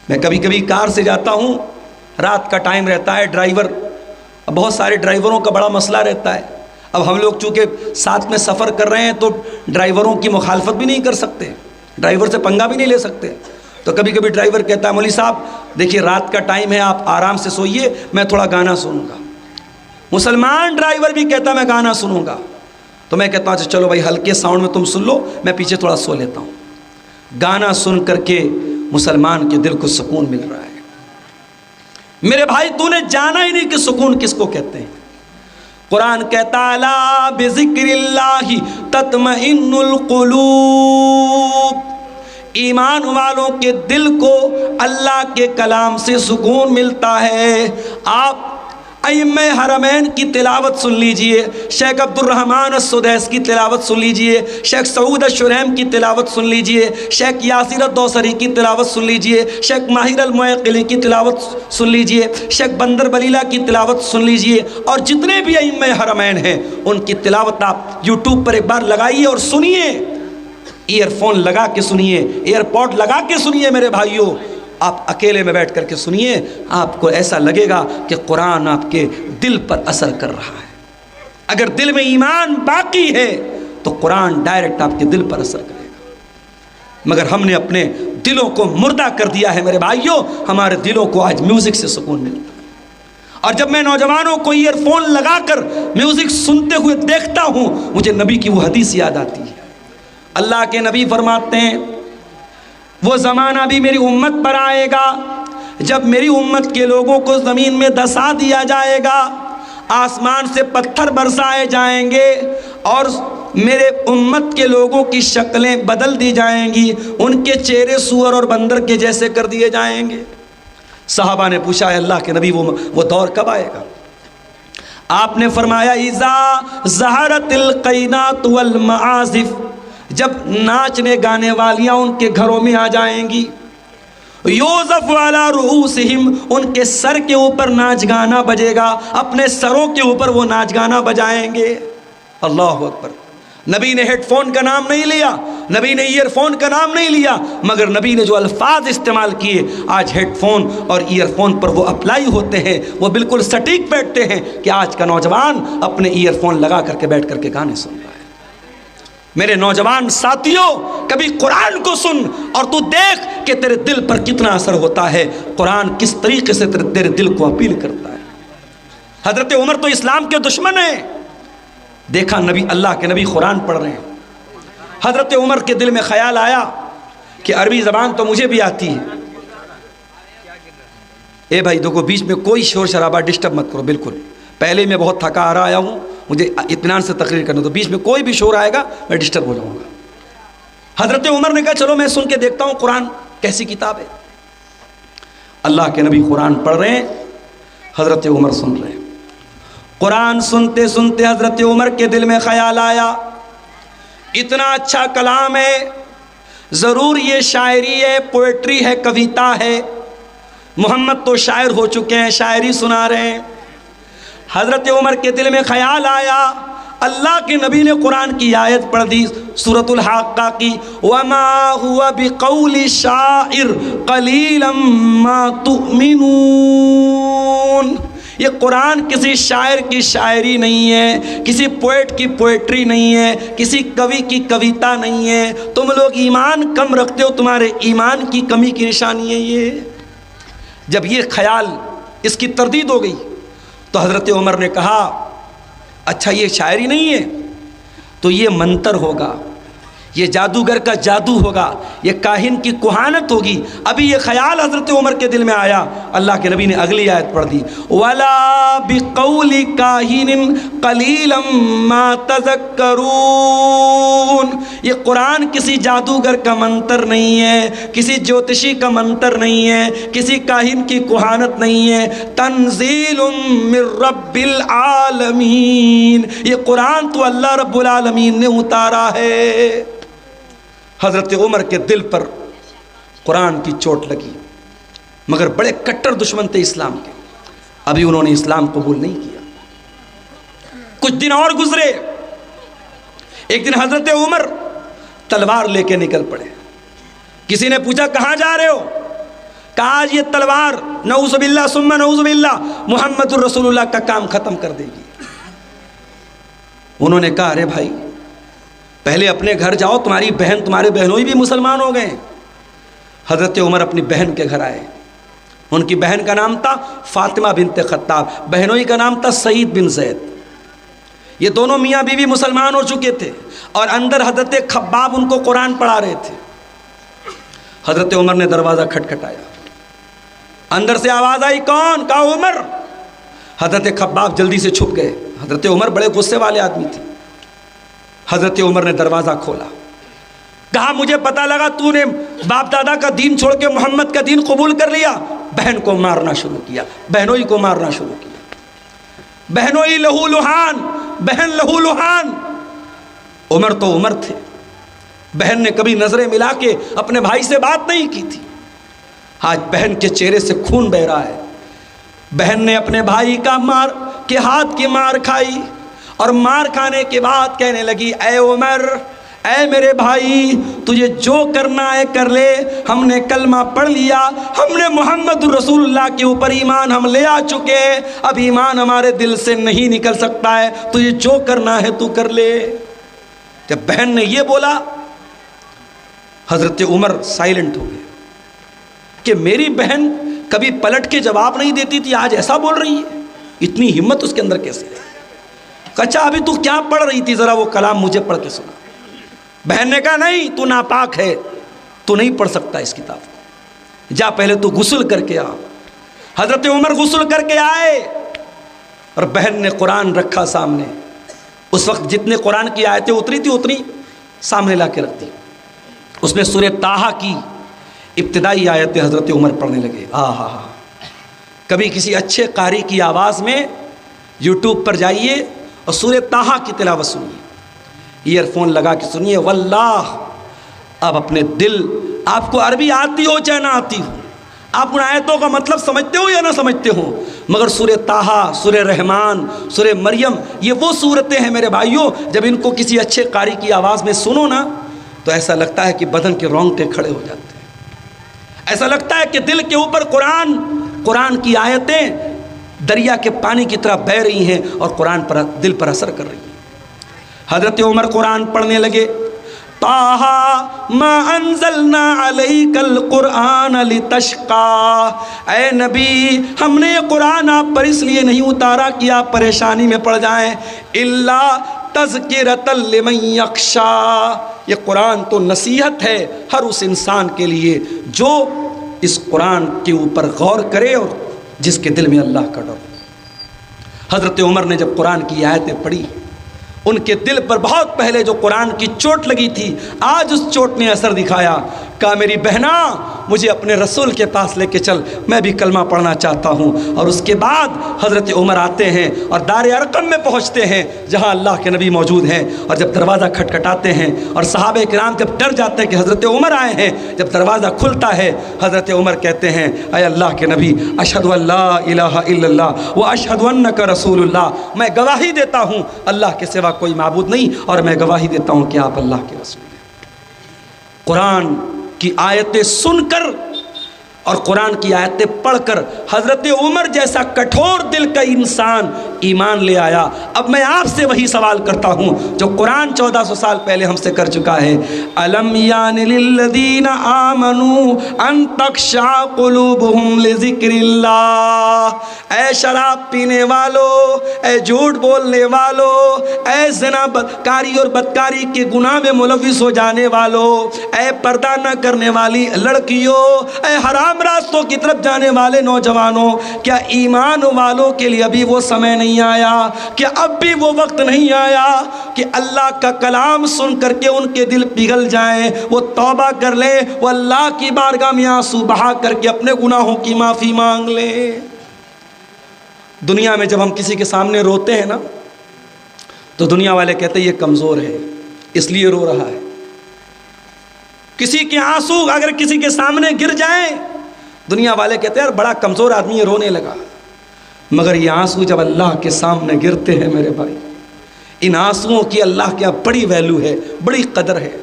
میں کبھی کبھی کار سے جاتا ہوں، رات کا ٹائم رہتا ہے، ڈرائیور، بہت سارے ڈرائیوروں کا بڑا مسئلہ رہتا ہے۔ اب ہم لوگ چونکہ ساتھ میں سفر کر رہے ہیں تو ڈرائیوروں کی مخالفت بھی نہیں کر سکتے، ڈرائیور سے پنگا بھی نہیں لے سکتے۔ تو کبھی کبھی ڈرائیور کہتا ہے مولوی صاحب دیکھیے رات کا ٹائم ہے، آپ آرام سے سوئیے، میں تھوڑا گانا سنوں گا۔ مسلمان ڈرائیور بھی کہتا ہے میں گانا سنوں گا، تو میں کہتا ہوں اچھا چلو بھائی ہلکے ساؤنڈ میں تم سن لو، میں پیچھے تھوڑا سو لیتا ہوں۔ گانا سن کر کے مسلمان کے دل کو سکون مل رہا ہے۔ میرے بھائی تو نے جانا ہی نہیں کہ سکون کس کو کہتے ہیں۔ قرآن کہتا الا بذکر اللہ تطمئن القلوب، ایمان والوں کے دل کو اللہ کے کلام سے سکون ملتا ہے۔ آپ ائمہ حرمین کی تلاوت سن لیجئے، شیخ عبد الرحمن السدیس کی تلاوت سن لیجئے، شیخ سعود الشریم کی تلاوت سن لیجئے، شیخ یاسر الدوسری کی تلاوت سن لیجئے، شیخ ماہر المعقلی کی تلاوت سن لیجئے، شیخ بندر بلیلہ کی تلاوت سن لیجئے، اور جتنے بھی ائمہ حرمین ہیں ان کی تلاوت آپ یوٹیوب پر ایک بار لگائیے اور سنیے، ایئر فون لگا کے سنیے، ایئر پوڈ لگا کے سنیے میرے بھائیوں، آپ اکیلے میں بیٹھ کر کے سنیے، آپ کو ایسا لگے گا کہ قرآن آپ کے دل پر اثر کر رہا ہے۔ اگر دل میں ایمان باقی ہے تو قرآن ڈائریکٹ آپ کے دل پر اثر کرے گا، مگر ہم نے اپنے دلوں کو مردہ کر دیا ہے میرے بھائیوں۔ ہمارے دلوں کو آج میوزک سے سکون ملتا ہے، اور جب میں نوجوانوں کو ایئر فون لگا کر میوزک سنتے ہوئے دیکھتا ہوں مجھے نبی کی وہ حدیث یاد آتی ہے۔ اللہ کے نبی فرماتے ہیں وہ زمانہ بھی میری امت پر آئے گا جب میری امت کے لوگوں کو زمین میں دھسا دیا جائے گا، آسمان سے پتھر برسائے جائیں گے اور میرے امت کے لوگوں کی شکلیں بدل دی جائیں گی، ان کے چہرے سور اور بندر کے جیسے کر دیے جائیں گے۔ صحابہ نے پوچھا ہے اللہ کے نبی وہ دور کب آئے گا؟ آپ نے فرمایا اذا ظہرت القینات والمعازف، جب ناچنے گانے والیاں ان کے گھروں میں آ جائیں گی، یوزف علی رؤوسہم، ان کے سر کے اوپر ناچ گانا بجے گا، اپنے سروں کے اوپر وہ ناچ گانا بجائیں گے۔ اللہ اکبر۔ نبی نے ہیڈ فون کا نام نہیں لیا، نبی نے ایئر فون کا نام نہیں لیا، مگر نبی نے جو الفاظ استعمال کیے آج ہیڈ فون اور ایئر فون پر وہ اپلائی ہوتے ہیں، وہ بالکل سٹیک بیٹھتے ہیں کہ آج کا نوجوان اپنے ایئر فون لگا کر کے بیٹھ کر کے گانے سن رہا ہے۔ میرے نوجوان ساتھیوں کبھی قرآن کو سن اور تو دیکھ کہ تیرے دل پر کتنا اثر ہوتا ہے، قرآن کس طریقے سے تیرے دل کو اپیل کرتا ہے۔ حضرت عمر تو اسلام کے دشمن ہیں، دیکھا نبی اللہ کے نبی قرآن پڑھ رہے ہیں، حضرت عمر کے دل میں خیال آیا کہ عربی زبان تو مجھے بھی آتی ہے۔ اے بھائی دیکھو بیچ میں کوئی شور شرابہ ڈسٹرب مت کرو، بالکل پہلے میں بہت تھکا آ رہا آیا ہوں، مجھے اطمینان سے تقریر کرنا، تو بیچ میں کوئی بھی شور آئے گا میں ڈسٹرب ہو جاؤں گا۔ حضرت عمر نے کہا چلو میں سن کے دیکھتا ہوں قرآن کیسی کتاب ہے۔ اللہ کے نبی قرآن پڑھ رہے ہیں، حضرت عمر سن رہے ہیں۔ قرآن سنتے سنتے حضرت عمر کے دل میں خیال آیا اتنا اچھا کلام ہے، ضرور یہ شاعری ہے، پوئٹری ہے، کویتا ہے، محمد تو شاعر ہو چکے ہیں، شاعری سنا رہے ہیں۔ حضرت عمر کے دل میں خیال آیا، اللہ کے نبی نے قرآن کی آیت پڑھ دی سورۃ الحاقہ کی، وَمَا هُوَ بِقَوْلِ شَاعِرٍ قَلِيلًا مَا تُؤْمِنُونَ۔ یہ قرآن کسی شاعر کی شاعری نہیں ہے، کسی پوئٹ کی پوئٹری نہیں ہے، کسی کوی کی کویتا نہیں ہے، تم لوگ ایمان کم رکھتے ہو، تمہارے ایمان کی کمی کی نشانی ہے یہ۔ جب یہ خیال اس کی تردید ہو گئی تو حضرت عمر نے کہا اچھا یہ شاعری نہیں ہے تو یہ منتر ہوگا، یہ جادوگر کا جادو ہوگا، یہ کاہن کی کہانت ہوگی۔ ابھی یہ خیال حضرت عمر کے دل میں آیا، اللہ کے نبی نے اگلی آیت پڑھ دی، وَلَا بِقَوْلِ كَاهِنٍ قَلِيلًا مَا تَذَكَّرُونَ۔ یہ قرآن کسی جادوگر کا منتر نہیں ہے، کسی جوتشی کا منتر نہیں ہے، کسی کاہن کی کہانت نہیں ہے، تنزیل من رب العالمین، یہ قرآن تو اللہ رب العالمین نے اتارا ہے۔ حضرت عمر کے دل پر قرآن کی چوٹ لگی، مگر بڑے کٹر دشمن تھے اسلام کے، ابھی انہوں نے اسلام قبول نہیں کیا۔ کچھ دن اور گزرے، ایک دن حضرت عمر تلوار لے کے نکل پڑے۔ کسی نے پوچھا کہاں جا رہے ہو؟ کہا آج یہ تلوار نعوذ باللہ ثم نعوذ باللہ محمد الرسول اللہ کا کام ختم کر دے گی۔ انہوں نے کہا ارے بھائی پہلے اپنے گھر جاؤ، تمہاری بہن تمہارے بہنوئی بھی مسلمان ہو گئے۔ حضرت عمر اپنی بہن کے گھر آئے، ان کی بہن کا نام تھا فاطمہ بنت خطاب، بہنوئی کا نام تھا سعید بن زید۔ یہ دونوں میاں بیوی مسلمان ہو چکے تھے اور اندر حضرت خباب ان کو قرآن پڑھا رہے تھے۔ حضرت عمر نے دروازہ کھٹکھٹایا، اندر سے آواز آئی کون؟ کہا عمر۔ حضرت خباب جلدی سے چھپ گئے، حضرت عمر بڑے غصے والے آدمی تھے۔ حضرت عمر نے دروازہ کھولا، کہا مجھے پتہ لگا تو نے باپ دادا کا دین چھوڑ کے محمد کا دین قبول کر لیا۔ بہن کو مارنا شروع کیا، بہنوئی کو مارنا شروع کیا، بہنوئی لہو لہان، بہن لہو لہان۔ عمر تو عمر تھے، بہن نے کبھی نظریں ملا کے اپنے بھائی سے بات نہیں کی تھی، آج بہن کے چہرے سے خون بہہ رہا ہے۔ بہن نے اپنے بھائی کا کے ہاتھ کی مار کھائی اور مار کھانے کے بعد کہنے لگی اے عمر، اے میرے بھائی تجھے جو کرنا ہے کر لے، ہم نے کلمہ پڑھ لیا، ہم نے محمد رسول اللہ کے اوپر ایمان ہم لے آ چکے، اب ایمان ہمارے دل سے نہیں نکل سکتا ہے، تجھے جو کرنا ہے تو کر لے۔ جب بہن نے یہ بولا حضرت عمر سائلنٹ ہو گئے کہ میری بہن کبھی پلٹ کے جواب نہیں دیتی تھی، آج ایسا بول رہی ہے، اتنی ہمت اس کے اندر کیسے ہے؟ کچا ابھی تو کیا پڑھ رہی تھی، ذرا وہ کلام مجھے پڑھ کے سنا۔ بہن نے کہا نہیں، تو ناپاک ہے، تو نہیں پڑھ سکتا اس کتاب کو، جا پہلے تو غسل کر کے آ۔ حضرت عمر غسل کر کے آئے اور بہن نے قرآن رکھا سامنے۔ اس وقت جتنے قرآن کی آیتیں اتری تھی اتنی سامنے لا کے رکھ دی۔ اس میں سورہ طٰہٰ کی ابتدائی آیتیں حضرت عمر پڑھنے لگے۔ کبھی کسی اچھے قاری کی آواز میں یوٹیوب پر جائیے اور سورہ طٰہٰ کی تلاوت سنیے، ایئر فون لگا کے سنیے، واللہ اب اپنے دل، آپ کو عربی آتی ہو چاہے نہ آتی ہو، آپ ان آیتوں کا مطلب سمجھتے ہو یا نہ سمجھتے ہو، مگر سورہ طٰہٰ، سورہ رحمان، سورہ مریم، یہ وہ سورتیں ہیں میرے بھائیوں، جب ان کو کسی اچھے قاری کی آواز میں سنو نا تو ایسا لگتا ہے کہ بدن کے رونگٹے کھڑے ہو جاتے ہیں، ایسا لگتا ہے کہ دل کے اوپر قرآن کی آیتیں دریا کے پانی کی طرح بہہ رہی ہیں اور قرآن پر دل پر اثر کر رہی ہیں۔ حضرت عمر قرآن پڑھنے لگے، طٰہٰ ما انزلنا علیک القرآن لتشقی، اے نبی ہم نے یہ قرآن آپ پر اس لیے نہیں اتارا کہ آپ پریشانی میں پڑ جائیں، الا تذکرۃ لمن یخشی، یہ قرآن تو نصیحت ہے ہر اس انسان کے لیے جو اس قرآن کے اوپر غور کرے اور جس کے دل میں اللہ کا ڈر۔ حضرت عمر نے جب قرآن کی آیتیں پڑھی، ان کے دل پر بہت پہلے جو قرآن کی چوٹ لگی تھی آج اس چوٹ نے اثر دکھایا۔ کہا میری بہنا مجھے اپنے رسول کے پاس لے کے چل، میں بھی کلمہ پڑھنا چاہتا ہوں۔ اور اس کے بعد حضرت عمر آتے ہیں اور دار ارقم میں پہنچتے ہیں جہاں اللہ کے نبی موجود ہیں، اور جب دروازہ کھٹکھٹاتے ہیں اور صحابہ کرام جب ڈر جاتے ہیں کہ حضرت عمر آئے ہیں، جب دروازہ کھلتا ہے حضرت عمر کہتے ہیں اے اللہ کے نبی اشہد ان لا الہ الا اللہ و اشہد انک رسول اللہ، میں گواہی دیتا ہوں اللہ کے سوا کوئی معبود نہیں اور میں گواہی دیتا ہوں کہ آپ اللہ کے رسول ہیں۔ قرآن کی آیتیں سن کر اور قرآن کی آیتیں پڑھ کر حضرت عمر جیسا کٹھور دل کا انسان ایمان لے آیا۔ اب میں آپ سے وہی سوال کرتا ہوں جو قرآن 1400 سال پہلے ہم سے کر چکا ہے، الم یان للذین آمنوا ان تخشع قلوبہم لذکر اللہ، اے شراب پینے والو، اے جھوٹ بولنے والو، اے زنا کاری اور بدکاری کے گناہ میں ملوث ہو جانے والو، اے پردہ نہ کرنے والی لڑکیوں، اے حرام راستوں کی طرف جانے والے نوجوانوں، کیا ایمان والوں کے لیے ابھی وہ سمے نہیں آیا، کیا اب بھی وہ وقت نہیں آیا کہ اللہ کا کلام سن کر کے ان کے دل پگھل جائیں، وہ توبہ کر لیں، وہ اللہ کی بارگاہ میں آنسو بہا کر کے اپنے گناہوں کی معافی مانگ لیں۔ دنیا میں جب ہم کسی کے سامنے روتے ہیں نا تو دنیا والے کہتے ہیں یہ کمزور ہے اس لیے رو رہا ہے۔ کسی کے آنسو اگر کسی کے سامنے گر جائیں دنیا والے کہتے ہیں یار بڑا کمزور آدمی ہے رونے لگا، مگر یہ آنسو جب اللہ کے سامنے گرتے ہیں میرے بھائی، ان آنسوؤں کی اللہ کے یہاں بڑی ویلیو ہے، بڑی قدر ہے۔